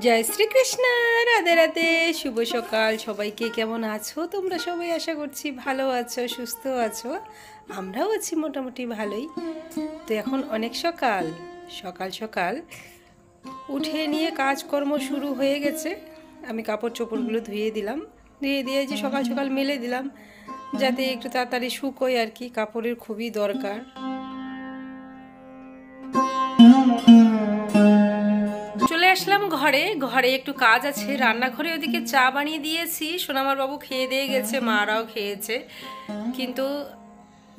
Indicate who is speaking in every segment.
Speaker 1: জয় শ্রীকৃষ্ণ। রাধে রাধে, শুভ সকাল সবাইকে। কেমন আছো তোমরা সবাই? আশা করছি ভালো আছো, সুস্থ আছো। আমরাও আছি মোটামুটি ভালোই। তো এখন অনেক সকাল সকাল সকাল উঠে নিয়ে কাজকর্ম শুরু হয়ে গেছে। আমি কাপড় চোপড়গুলো ধুয়ে দিলাম, ধুয়ে দিয়ে যে সকাল সকাল মেলে দিলাম যাতে একটু তাড়াতাড়ি শুকোয় আর কি। কাপড়ের খুবই দরকার। চলে আসলাম ঘরে। ঘরে একটু কাজ আছে, রান্নাঘরে ওদিকে চা বানিয়ে দিয়েছি। সোনামার বাবু খেয়ে দিয়ে গেছে, মারাও খেয়েছে, কিন্তু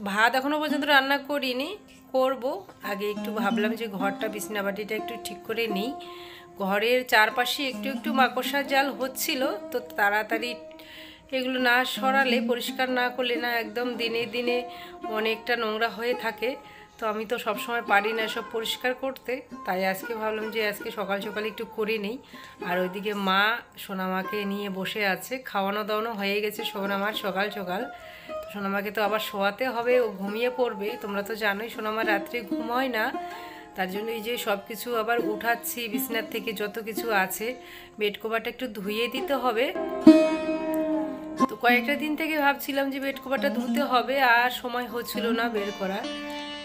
Speaker 1: ভাত এখনো পর্যন্ত রান্না করিনি, করব। আগে একটু ভাবলাম যে ঘরটা বিছনাবাটিটা একটু ঠিক করে নিই। ঘরের চারপাশে একটু একটু মাকড়সার জাল হচ্ছিল, তো তাড়াতাড়ি এগুলো না সরালে, পরিষ্কার না করলে না একদম দিনে দিনে অনেকটা নোংরা হয়ে থাকে। তো আমি তো সবসময় পারি না সব পরিষ্কার করতে, তাই আজকে ভাবলাম যে আজকে সকাল সকাল একটু করে নিই। আর ওইদিকে মা সোনামাকে নিয়ে বসে আছে, খাওয়ানো দাওয়ানো হয়ে গেছে সোনামার সকাল সকাল। তো সোনামাকে তো আবার শোয়াতে হবে, ও ঘুমিয়ে পড়বে। তোমরা তো জানোই সোনামার রাত্রে ঘুম হয় না, তার জন্য এই যে সব কিছু আবার উঠাচ্ছি বিছনার থেকে, যত কিছু আছে। বেড কভারটা একটু ধুয়ে দিতে হবে। তো কয়েকটা দিন থেকে ভাবছিলাম যে বেড কভারটা ধুতে হবে, আর সময় হচ্ছিল না বের করা।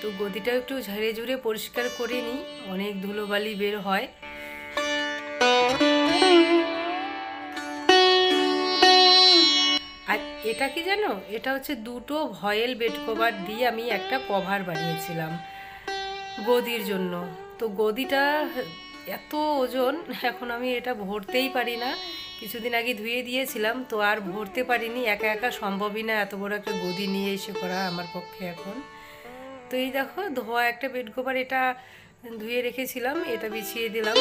Speaker 1: তো গদিটা একটু ঝেড়ে ঝুড়ে পরিষ্কার করে নিই, অনেক ধুলোবালি বের হয়। আর এটা কি জানো, এটা হচ্ছে দুটো ভয়েল বেড কভার দিয়ে আমি একটা কভার বানিয়েছিলাম গদির জন্য। তো গদিটা এত ওজন, এখন আমি এটা ভরতেই পারি না। কিছুদিন আগে ধুয়ে দিয়েছিলাম, তো আর ভরতে পারিনি। একা একা সম্ভবই না এত বড় একটা গদি নিয়ে এসে করা আমার পক্ষে এখন। তো এই দেখো ধোয়া একটা বেড কভার, এটা ধুয়ে রেখেছিলাম, এটা বিছিয়ে দিলাম।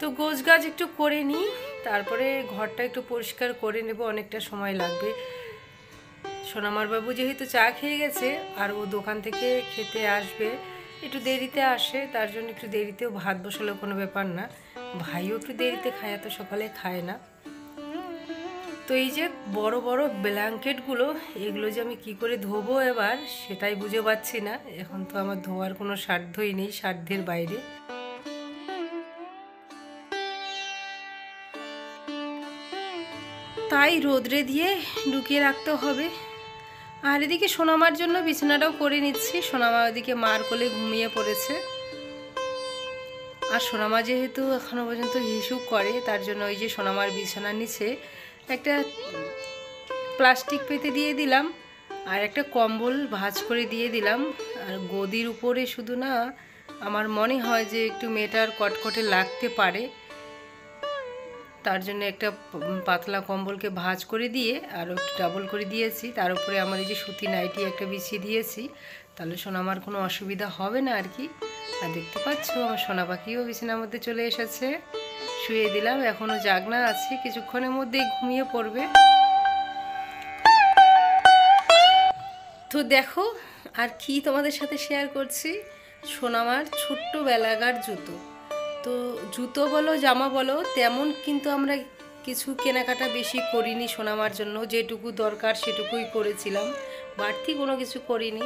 Speaker 1: তো গোছগাছ একটু করে নিই, তারপরে ঘরটা একটু পরিষ্কার করে নেব, অনেকটা সময় লাগবে। সোনামার বাবু যেহেতু চা খেয়ে গেছে, আর ও দোকান থেকে খেতে আসবে, একটু দেরিতে আসে, তার জন্য একটু দেরিতেও ভাত বসালেও কোনো ব্যাপার না। ভাইও একটু দেরিতে খায়, এত সকালে খায় না। তো এই যে বড় বড় ব্ল্যাঙ্কেটগুলো, এগুলো যে আমি কি করে ধোবো এবার সেটাই বুঝে পাচ্ছি না। এখন তো আমার ধোয়ার কোনো সাধ্যই নেই, সাধ্যের বাইরে। তাই রোদ্রে দিয়ে ঢুকিয়ে রাখতে হবে। আর এদিকে সোনামার জন্য বিছানাটাও করে নিচ্ছি। সোনামা ওদিকে মার কোলে ঘুমিয়ে পড়েছে। আর সোনামা যেহেতু এখনো পর্যন্ত হিসু করে, তার জন্য ওই যে সোনামার বিছানার নিচে একটা প্লাস্টিক পেতে দিয়ে দিলাম, আর একটা কম্বল ভাঁজ করে দিয়ে দিলাম। আর গদির উপরে শুধু না, আমার মনে হয় যে একটু মেয়েটার কটকটে লাগতে পারে, তার জন্য একটা পাতলা কম্বলকে ভাঁজ করে দিয়ে আরও একটু ডাবল করে দিয়েছি। তার উপরে আমার এই যে সুতি নাইটি একটা বিছিয়ে দিয়েছি, তাহলে সোনামার কোনো অসুবিধা হবে না আর কি। আর দেখতে পাচ্ছ আমার সোনা পাখিও বিছানার মধ্যে চলে এসেছে, শুয়ে দিলাম। এখনও জাগনা আছে, কিছুক্ষণের মধ্যেই ঘুমিয়ে পড়বে। তো দেখো আর কি তোমাদের সাথে শেয়ার করছি, সোনামার ছোট্টবেলাকার জুতো। তো জুতো বলো জামা বলো, তেমন কিন্তু আমরা কিছু কেনাকাটা বেশি করিনি সোনামার জন্য। যেটুকু দরকার সেটুকুই করেছিলাম, বাড়তি কোনো কিছু করিনি।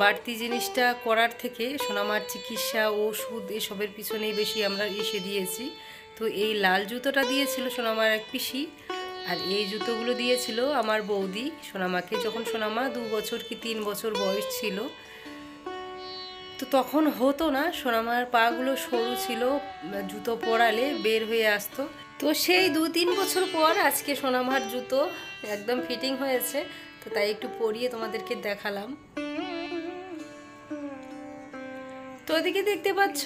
Speaker 1: বাড়তি জিনিসটা করার থেকে সোনামার চিকিৎসা, ওষুধ এসবের পিছনেই বেশি আমরা এসে দিয়েছি। তো এই লাল জুতোটা দিয়েছিল সোনামার এক পিসি, আর এই জুতোগুলো দিয়েছিল আমার বৌদি সোনামাকে, যখন সোনামা 2 বছর কি 3 বছর বয়স ছিল। তো তখন হতো না, সোনামার পাগুলো সরু ছিল, জুতো পরালে বের হয়ে আসতো। তো সেই 2-3 বছর পর আজকে সোনামার জুতো একদম ফিটিং হয়েছে, তো তাই একটু পরিয়ে তোমাদেরকে দেখালাম। তো ওদিকে দেখতে পাচ্ছ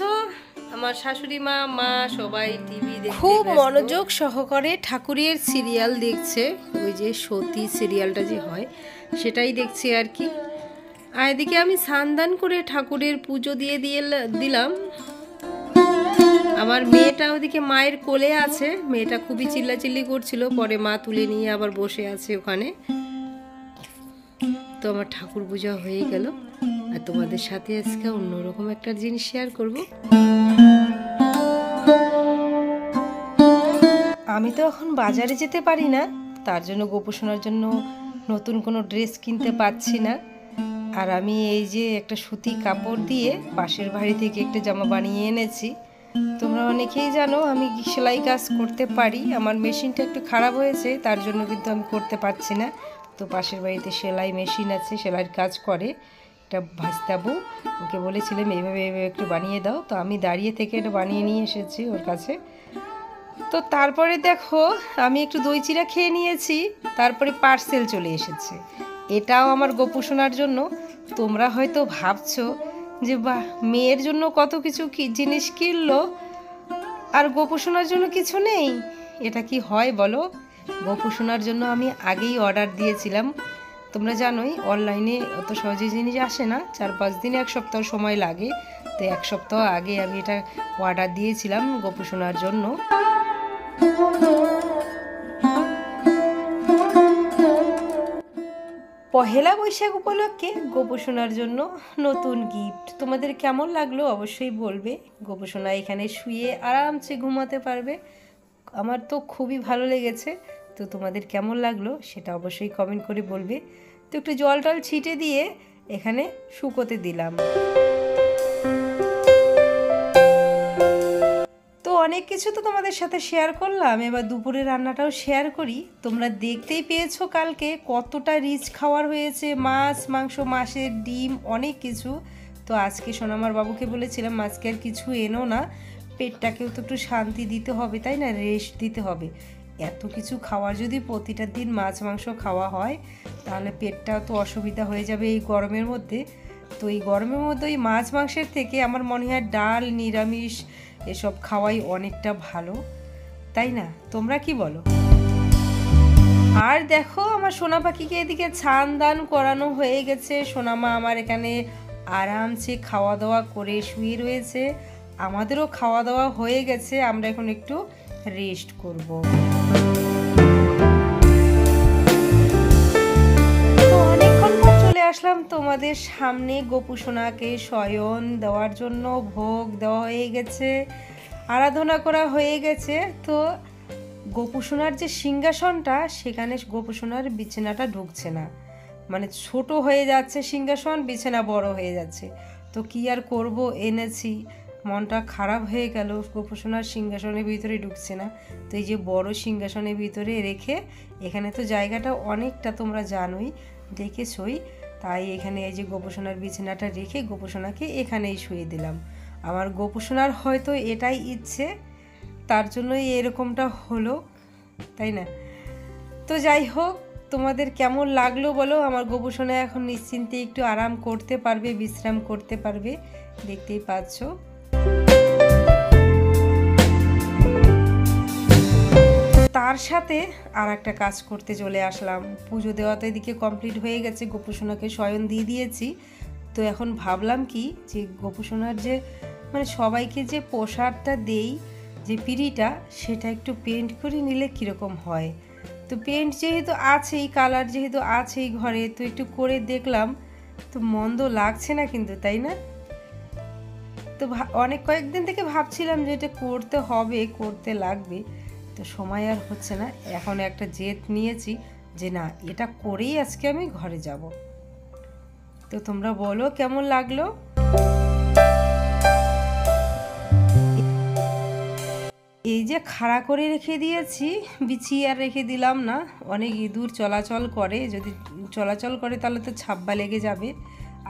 Speaker 1: আমার শাশুড়ি মা, মা সবাই টিভি দেখতে খুব মনোযোগ সহকারে ঠাকুরের সিরিয়াল দেখছে। ওই যে সতী সিরিয়ালটা যে হয় সেটাই দেখছি আর কি। আর এদিকে আমি স্নান করে ঠাকুরের পুজো দিয়ে দিলাম। আমার মেয়েটা ওদিকে মায়ের কোলে আছে, মেয়েটা খুবই চিল্লাচিল্লি করছিল, পরে মা তুলে নিয়ে আবার বসে আছে ওখানে। তো আমার ঠাকুর পূজা হয়ে গেল, আর তোমাদের সাথে আজকে অন্যরকম একটা জিনিস শেয়ার করব। আমি তো এখন বাজারে যেতে পারি না, তার জন্য গোপু সোনার জন্য নতুন কোনো ড্রেস কিনতে পাচ্ছি না। আর আমি এই যে একটা সুতি কাপড় দিয়ে পাশের বাড়ি থেকে একটা জামা বানিয়ে এনেছি। তোমরা অনেকেই জানো আমি সেলাই কাজ করতে পারি, আমার মেশিনটা একটু খারাপ হয়েছে তার জন্য কিন্তু আমি করতে পারছি না। তো পাশের বাড়িতে সেলাই মেশিন আছে, সেলাইয়ের কাজ করে একটা ভাস্তাবু, ওকে বলেছিলাম এইভাবে এইভাবে একটু বানিয়ে দাও, তো আমি দাঁড়িয়ে থেকে এটা বানিয়ে নিয়ে এসেছি ওর কাছে। তো তারপরে দেখো আমি একটু দই চিড়া খেয়ে নিয়েছি, তারপরে পার্সেল চলে এসেছে, এটাও আমার গপু শোনার জন্য। তোমরা হয়তো ভাবছো যে বাহ, মেয়ের জন্য কত কিছু জিনিস কিনলো আর গপু শোনার জন্য কিছু নেই। এটা কি হয় বলো? গপু শোনার জন্য আমি আগেই অর্ডার দিয়েছিলাম। তোমরা জানোই অনলাইনে অত সহজে জিনিস আসে না, 4-5 দিন 1 সপ্তাহ সময় লাগে। তো 1 সপ্তাহ আগে আমি এটা অর্ডার দিয়েছিলাম গপু শোনার জন্য। পহেলা বৈশাখ উপলক্ষে গপু শোনার জন্য নতুন গিফট। তোমাদের কেমন লাগলো অবশ্যই বলবে। গপু শোনা এখানে শুয়ে আরামসে ঘুমাতে পারবে, আমার তো খুবই ভালো লেগেছে। তো তোমাদের কেমন লাগলো সেটা অবশ্যই কমেন্ট করে বলবে। তো একটু জল টল ছিটে দিয়ে এখানে শুকোতে দিলাম। তো অনেক কিছু তো তোমাদের সাথে শেয়ার করলাম, এবার দুপুরে রান্নাটাও শেয়ার করি। তোমরা দেখতেই পেয়েছো কালকে কতটা রিচ খাওয়ার হয়েছে, মাছ মাংস, মাছের ডিম, অনেক কিছু। তো আজকে সোনামার বাবুকে বলেছিলাম আজকে আর কিছু এনো না, পেটটাকেও তো একটু শান্তি দিতে হবে, তাই না, রেস্ট দিতে হবে। এত কিছু খাওয়ার যদি প্রতিটা দিন মাছ মাংস খাওয়া হয় তাহলে পেটটাও তো অসুবিধা হয়ে যাবে এই গরমের মধ্যে। তো এই গরমের মধ্যে ওই মাছ মাংসের থেকে আমার মনে হয় ডাল, নিরামিষ এসব খাওয়াই অনেকটা ভালো, তাই না? তোমরা কি বলো? আর দেখো আমার সোনা পাখিকে এদিকে ছান দান করানো হয়ে গেছে। সোনামা আমার এখানে আরামসে খাওয়া দাওয়া করে শুয়ে রয়েছে, আমাদেরও খাওয়া দাওয়া হয়ে গেছে, আমরা এখন একটু রেস্ট করব। তো অনেকক্ষণ পর চলে আসলাম তোমাদের সামনে। গপু সোনাকে শয়ন দেওয়ার জন্য ভোগ দেওয়া হয়ে গেছে, আরাধনা করা হয়ে গেছে। তো গপু সোনার যে সিংহাসনটা, সেখানে গপু সোনার বিছানাটা ঢুকছে না, মানে ছোট হয়ে যাচ্ছে সিংহাসন, বিছানা বড় হয়ে যাচ্ছে। তো কি আর করব, এনেছি, মনটা খারাপ হয়ে গেল, গপু সোনার সিংহাসনের ভিতরে ঢুকছে না। তো এই যে বড় সিংহাসনের ভিতরে রেখে, এখানে তো জায়গাটা অনেকটা তোমরা জানোই, দেখেছই, তাই এখানে এই যে গপু সোনার বিছানাটা রেখে গপু সোনাকে এখানেই শুয়ে দিলাম। আমার গপু সোনার হয়তো এটাই ইচ্ছে, তার জন্যই এরকমটা হলো, তাই না? তো যাই হোক, তোমাদের কেমন লাগলো বলো। আমার গপু সোনা এখন নিশ্চিন্তে একটু আরাম করতে পারবে, বিশ্রাম করতে পারবে, দেখতেই পাচ্ছ। তার সাথে আর একটা কাজ করতে চলে আসলাম। পুজো দেওয়া তো এদিকে কমপ্লিট হয়ে গেছে, গপু সোনাকে শয়ন দিয়ে দিয়েছি। তো এখন ভাবলাম কি যে গপু সোনার যে মানে সবাইকে যে প্রসাদটা দেই, যে পিঁড়িটা, সেটা একটু পেন্ট করে নিলে কীরকম হয়। তো পেন্ট যেহেতু আছেই, কালার যেহেতু আছেই ঘরে, তো একটু করে দেখলাম, তো মন্দ লাগছে না কিন্তু, তাই না? তো অনেক কয়েকদিন থেকে ভাবছিলাম যে এটা করতে হবে, করতে লাগবে, তো সময় আর হচ্ছে না। এখন একটা জেদ নিয়েছি যে না, এটা করেই আজকে আমি ঘরে যাব। তো তোমরা বলো কেমন লাগলো। এই যে খাড়া করে রেখে দিয়েছি, বিছিয়ে আর রেখে দিলাম না, অনেক ইঁদুর চলাচল করে, যদি চলাচল করে তাহলে তো ছাব্বা লেগে যাবে।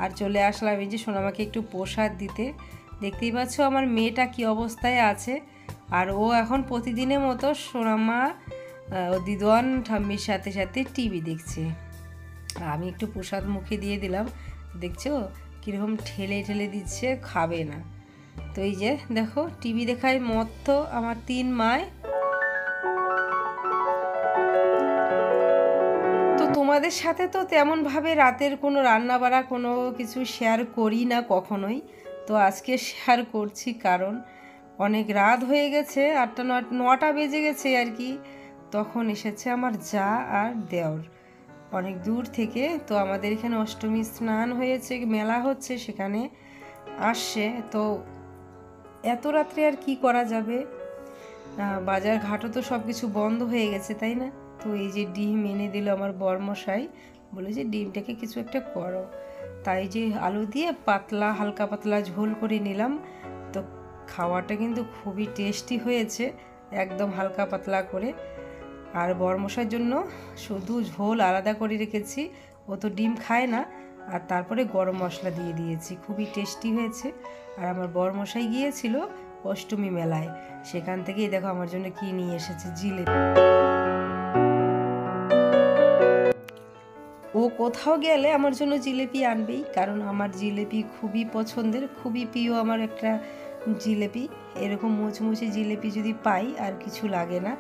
Speaker 1: আর চলে আসলাম এই যে সোনামাকে একটু প্রসাদ দিতে। দেখতেই পাচ্ছ আমার মেয়েটা কি অবস্থায় আছে। আর ও এখন প্রতিদিনের মতো সোনামা ও দিদোয়ান ঠাম্মির সাথে সাথে টিভি দেখছে। আমি একটু প্রসাদ মুখে দিয়ে দিলাম, দেখছো কীরকম ঠেলে ঠেলে দিচ্ছে, খাবে না। তো এই যে দেখো টিভি দেখায় মত্ত আমার 3 মায়। তো তোমাদের সাথে তো তেমনভাবে রাতের কোনো রান্না বাড়া কোনো কিছু শেয়ার করি না কখনোই। তো আজকে শেয়ার করছি, কারণ অনেক রাত হয়ে গেছে, 8টা 9টা বেজে গেছে আর কি। তখন এসেছে আমার যা আর দেওর অনেক দূর থেকে। তো আমাদের এখানে অষ্টমী স্নান হয়েছে, মেলা হচ্ছে, সেখানে আসছে। তো এত রাত্রে আর কি করা যাবে, বাজার ঘাটও তো সব কিছু বন্ধ হয়ে গেছে, তাই না? তো এই যে ডিম এনে দিল আমার বরমশাই, বলে যে ডিমটাকে কিছু একটা করো। তাই যে আলু দিয়ে পাতলা হালকা পাতলা ঝোল করে নিলাম। তো খাওয়াটা কিন্তু খুবই টেস্টি হয়েছে, একদম হালকা পাতলা করে। আর বরমশার জন্য শুধু ঝোল আলাদা করে রেখেছি, ও তো ডিম খায় না। আর তারপরে গরম মশলা দিয়ে দিয়েছি, খুবই টেস্টি হয়েছে। আর আমার বরমশাই গিয়েছিল অষ্টমী মেলায়, সেখান থেকেই দেখো আমার জন্য কি নিয়ে এসেছে, জিলেপি। ও কোথাও গেলে আমার জন্য জিলেপি আনবেই, কারণ আমার জিলেপি খুবই পছন্দের, খুবই প্রিয় আমার একটা জিলেপি। এরকম মুচমুচে জিলেপি যদি পাই আর কিছু লাগে না।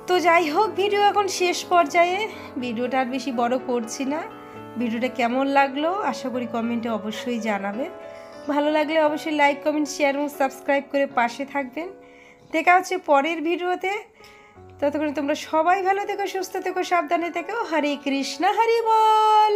Speaker 1: তো যাই হোক, ভিডিও এখন শেষ পর্যায়ে, ভিডিওটা আর বেশি বড় করছি না। ভিডিওটা কেমন লাগলো আশা করি কমেন্টে অবশ্যই জানাবে। ভালো লাগলে অবশ্যই লাইক, কমেন্ট, শেয়ার এবং সাবস্ক্রাইব করে পাশে থাকবেন। দেখা হচ্ছে পরের ভিডিওতে। ততক্ষণ তোমরা সবাই ভালো থেকো, সুস্থ থেকো, সাবধানে থেকো। হরে কৃষ্ণ, হরি বল।